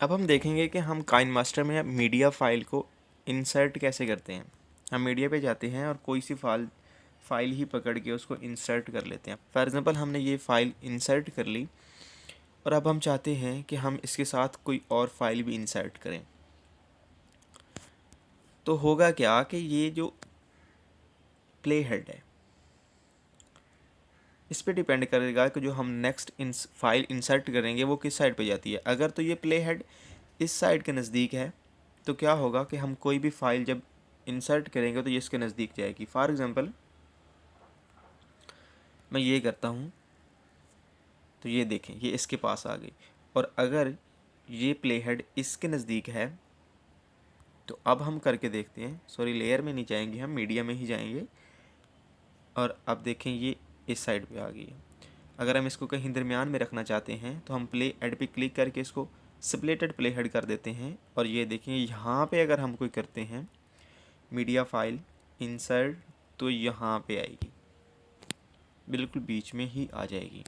अब हम देखेंगे कि हम काइन मास्टर में मीडिया फाइल को इंसर्ट कैसे करते हैं। हम मीडिया पे जाते हैं और कोई सी फाइल ही पकड़ के उसको इंसर्ट कर लेते हैं। फॉर एग्ज़ाम्पल हमने ये फ़ाइल इंसर्ट कर ली और अब हम चाहते हैं कि हम इसके साथ कोई और फाइल भी इंसर्ट करें। तो होगा क्या कि ये जो प्ले हेड है इस पे डिपेंड करेगा कि जो हम नेक्स्ट फाइल इंसर्ट करेंगे वो किस साइड पे जाती है। अगर तो ये प्ले हेड इस साइड के नज़दीक है तो क्या होगा कि हम कोई भी फाइल जब इंसर्ट करेंगे तो ये इसके नज़दीक जाएगी। फॉर एग्ज़ाम्पल मैं ये करता हूँ तो ये देखें ये इसके पास आ गई, और अगर ये प्ले हेड इसके नज़दीक है तो अब हम करके देखते हैं। सॉरी, लेयर में नहीं जाएंगे, हम मीडिया में ही जाएंगे और अब देखें ये इस साइड पे आ गई है। अगर हम इसको कहीं दरमियान में रखना चाहते हैं तो हम प्ले हेड पे क्लिक करके इसको स्प्लिटेड प्ले हेड कर देते हैं, और ये देखें यहाँ पे अगर हम कोई करते हैं मीडिया फाइल इंसर्ट तो यहाँ पे आएगी, बिल्कुल बीच में ही आ जाएगी।